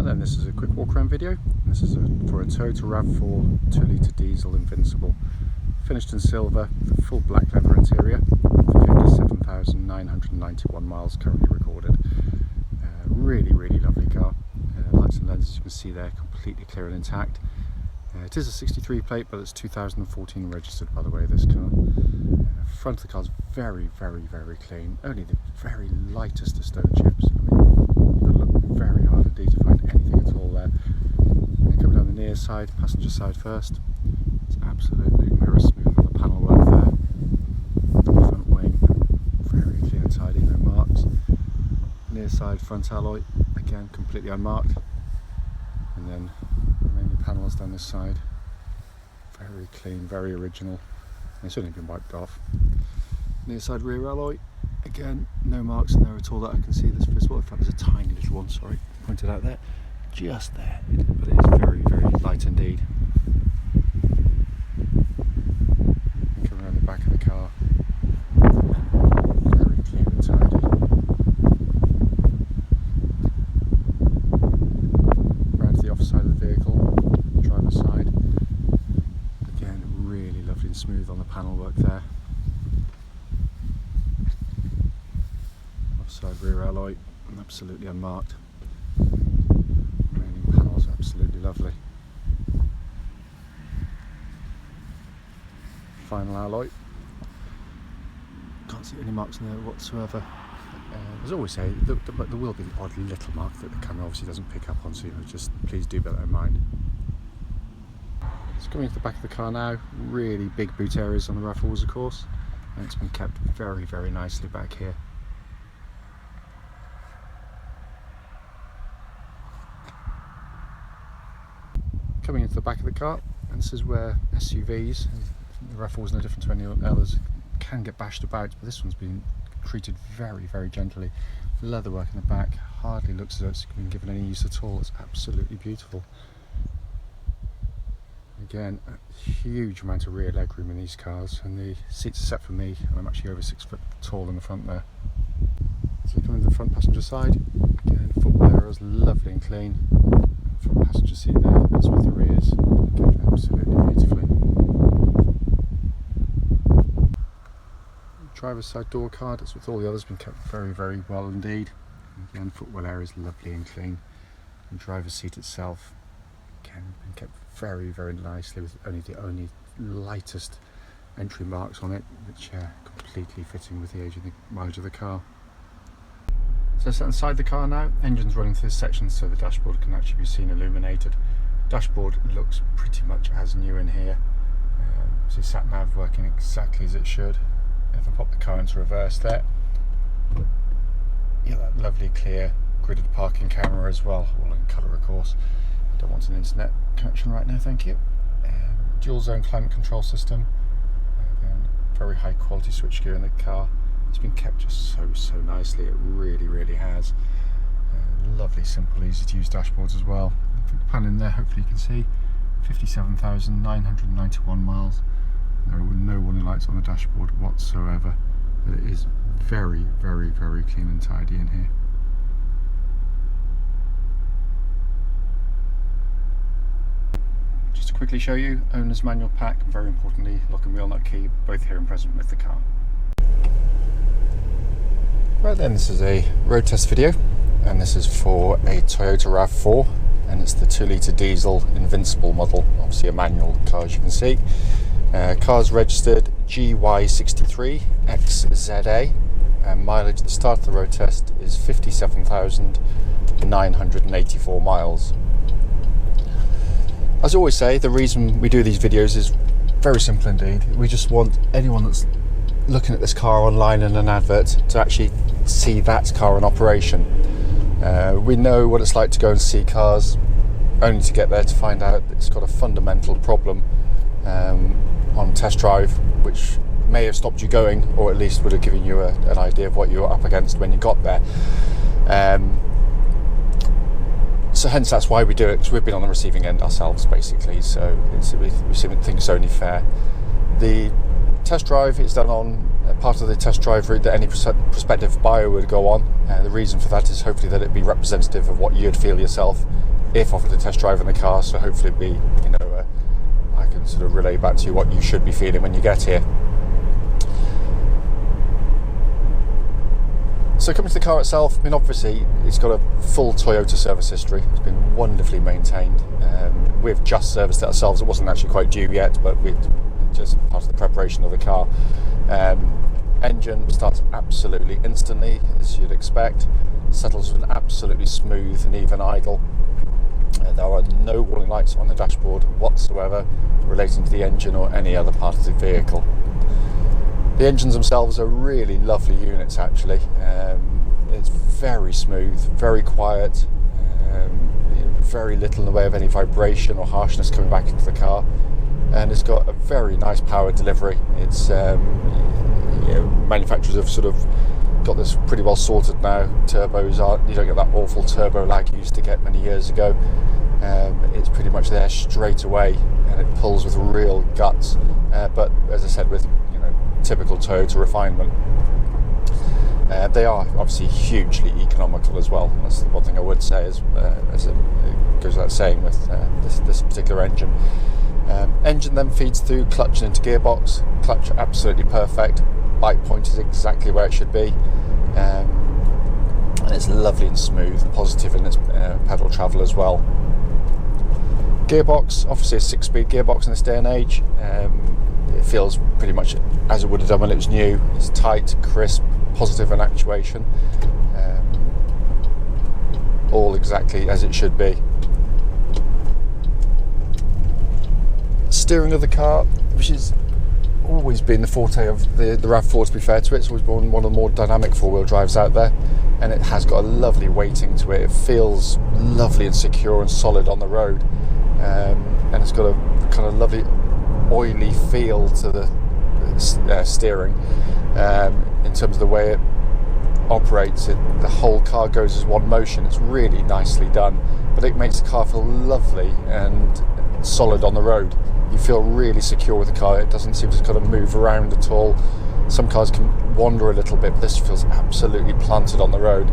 And then this is a quick walk around video. This is for a Toyota RAV4 2-litre diesel Invincible, finished in silver with a full black leather interior, 57,991 miles currently recorded. Really lovely car. Lights and lenses, you can see there, completely clear and intact. It is a 63 plate, but it's 2014 registered, by the way, this car. Front of the car is very clean. Only the very lightest of stone chips. I mean, you've got to look very hard indeed to find anything at all there. And coming down the near side, passenger side first. It's absolutely mirror smooth on the panel work there. Front wing, very clean and tidy, no marks. Near side front alloy, again completely unmarked. And then remaining panels down this side, very clean, very original. It's only been wiped off. Near side rear alloy, again no marks in there at all that I can see that's visible. In fact, there's a tiny little one, sorry, pointed out there, just there, but it is very light indeed. And coming around the back of the car, very clean and tidy. Around to the opposite side of the vehicle, driver's side. Again, really lovely and smooth on the panel work there. Offside rear alloy, absolutely unmarked. Remaining panels are absolutely lovely. Final alloy. Can't see any marks in there whatsoever. As I always say, there will be an odd little mark that the camera obviously doesn't pick up on, so just please do bear that in mind. It's coming to the back of the car now. Really big boot areas on the RAV4s, of course, and it's been kept very nicely back here. Coming into the back of the car, and this is where SUVs, the RAV4 is no different to any others, can get bashed about, but this one's been treated very gently. The leatherwork in the back hardly looks as though it's been given any use at all. It's absolutely beautiful. Again, a huge amount of rear legroom in these cars, and the seats are set for me, and I'm actually over 6 foot tall in the front there. So coming to the front passenger side, again, footwell area is lovely and clean. Front passenger seat there, that's with the rears, again, absolutely beautifully. Driver's side door card, as with all the others, been kept very well indeed. Again, footwell area is lovely and clean. And driver's seat itself, again, been kept very nicely, with only the lightest entry marks on it, which are completely fitting with the age and the mileage of the car. So set inside the car now, engine's running through this section so the dashboard can actually be seen illuminated. Dashboard looks pretty much as new in here. So sat nav working exactly as it should. If I pop the car into reverse there, yeah, that lovely clear gridded parking camera as well, all in colour of course. I don't want an internet connection right now, thank you. Dual zone climate control system. Again, very high quality switchgear in the car. It's been kept just so nicely, it really has. Lovely, simple, easy to use dashboards as well. If we pan in there, hopefully you can see 57,991 miles. There are no warning lights on the dashboard whatsoever, but it is very clean and tidy in here. Just to quickly show you, owner's manual pack, and very importantly, lock and wheel nut key, both here and present with the car. Right then, this is a road test video, and this is for a Toyota RAV4, and it's the 2-litre diesel Invincible model, obviously a manual car as you can see. Car's registered GY63XZA, and mileage at the start of the road test is 57,984 miles. As I always say, the reason we do these videos is very simple indeed. We just want anyone that's looking at this car online in an advert to actually see that car in operation. We know what it's like to go and see cars only to get there to find out that it's got a fundamental problem on test drive, which may have stopped you going, or at least would have given you an idea of what you were up against when you got there. So hence that's why we do it, because we've been on the receiving end ourselves basically, so we think it's only fair. The test drive is done on part of the test drive route that any prospective buyer would go on. The reason for that is hopefully that it'd be representative of what you'd feel yourself if offered a test drive in the car, so hopefully it'll be, you know, I can sort of relay back to you what you should be feeling when you get here. So coming to the car itself, I mean, obviously it's got a full Toyota service history. It's been wonderfully maintained. We've just serviced it ourselves. It wasn't actually quite due yet, but we just part of the preparation of the car. Engine starts absolutely instantly, as you'd expect. Settles with an absolutely smooth and even idle. There are no warning lights on the dashboard whatsoever relating to the engine or any other part of the vehicle. The engines themselves are really lovely units, actually. It's very smooth, very quiet, very little in the way of any vibration or harshness coming back into the car, and it's got a very nice power delivery. It's manufacturers have sort of got this pretty well sorted now. Turbos aren't, you don't get that awful turbo lag you used to get many years ago. It's pretty much there straight away, and it pulls with real guts. But as I said, with typical Toyota refinement. They are obviously hugely economical as well. That's the one thing I would say, as it goes without saying with this particular engine. Engine then feeds through clutch and into gearbox. Clutch absolutely perfect. Bike point is exactly where it should be. And it's lovely and smooth, positive in its pedal travel as well. Gearbox, obviously a 6-speed gearbox in this day and age. It feels pretty much as it would have done when it was new. It's tight, crisp, positive in actuation. All exactly as it should be. Steering of the car, which has always been the forte of the RAV4, to be fair to it. It's always been one of the more dynamic four-wheel drives out there, and it has got a lovely weighting to it. It feels lovely and secure and solid on the road, and it's got a kind of lovely oily feel to the steering in terms of the way it operates. The whole car goes as one motion. It's really nicely done, but it makes the car feel lovely and solid on the road. You feel really secure with the car. It doesn't seem to kind of move around at all. Some cars can wander a little bit, but this feels absolutely planted on the road.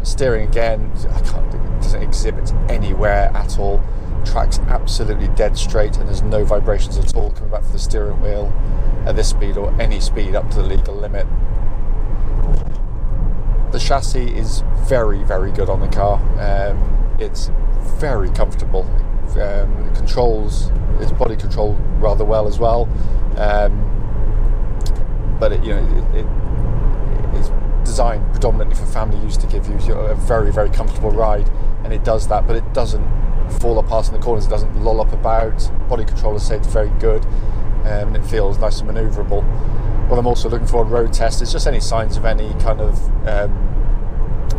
Steering, again, it doesn't exhibit anywhere at all. Track's absolutely dead straight, and there's no vibrations at all coming back from the steering wheel at this speed or any speed up to the legal limit. The chassis is very, very good on the car. It's very comfortable. It controls its body control rather well as well, but it is designed predominantly for family use to give you a very, very comfortable ride, and it does that, but it doesn't fall apart in the corners. It doesn't loll up about. Body control, as I say, it's very good, and it feels nice and manoeuvrable. What I'm also looking for on road test is just any signs of any kind of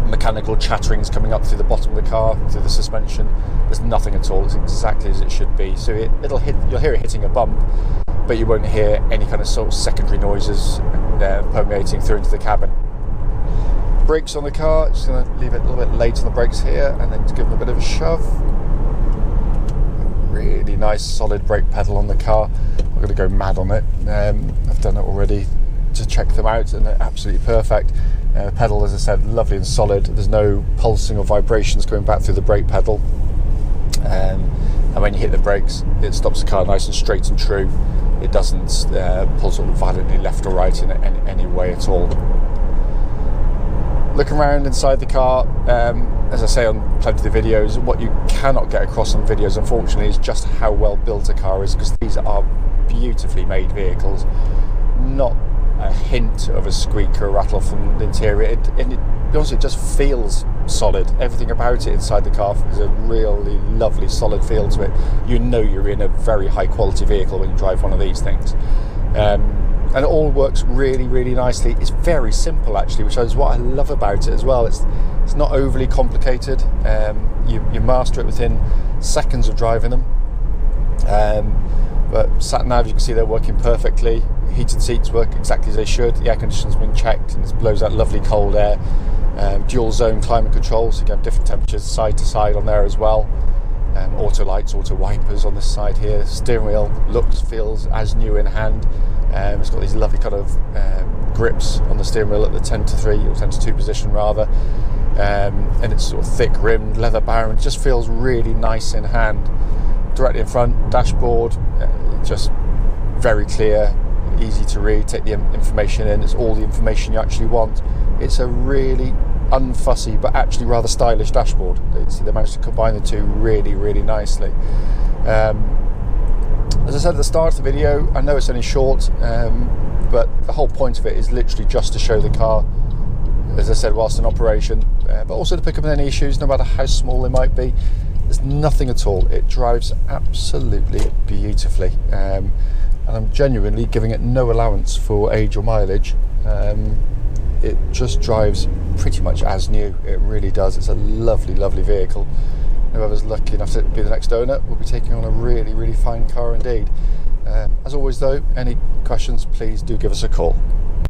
mechanical chatterings coming up through the bottom of the car, through the suspension. There's nothing at all. It's exactly as it should be. So you'll hear it hitting a bump, but you won't hear any kind of sort of secondary noises permeating through into the cabin. Brakes on the car, just going to leave it a little bit late on the brakes here, and then to give them a bit of a shove. Really nice solid brake pedal on the car. I'm going to go mad on it. I've done it already to check them out, and they're absolutely perfect. Pedal, as I said, lovely and solid. There's no pulsing or vibrations going back through the brake pedal, and when you hit the brakes, it stops the car nice and straight and true. It doesn't pull sort of violently left or right in any way at all. Looking around inside the car, as I say on plenty of the videos, what you cannot get across on videos, unfortunately, is just how well built a car is, because these are beautifully made vehicles. Not a hint of a squeak or a rattle from the interior. It just feels solid. Everything about it inside the car is a really lovely, solid feel to it. You know you're in a very high quality vehicle when you drive one of these things. And it all works really, really nicely. It's very simple, actually, which is what I love about it as well. It's not overly complicated. You master it within seconds of driving them. But sat nav, you can see they're working perfectly. Heated seats work exactly as they should. The air conditioning's been checked, and it blows out lovely cold air. Dual zone climate control, so you can have different temperatures side to side on there as well. Auto lights, auto wipers on this side here. Steering wheel feels as new in hand. It's got these lovely kind of grips on the steering wheel at the 10-3 or 10-2 position rather. and it's sort of thick rimmed, leather bound. It just feels really nice in hand. Directly in front, dashboard, just very clear, easy to read, take the information in. It's all the information you actually want. It's a really unfussy but actually rather stylish dashboard. They managed to combine the two really, really nicely. As I said at the start of the video, I know it's only short, but the whole point of it is literally just to show the car, as I said, whilst in operation, but also to pick up any issues, no matter how small they might be. There's nothing at all. It drives absolutely beautifully, and I'm genuinely giving it no allowance for age or mileage. It just drives pretty much as new. It really does. It's a lovely, lovely vehicle. Whoever's lucky enough to be the next owner will be taking on a really, really fine car indeed. As always though, any questions, please do give us a call.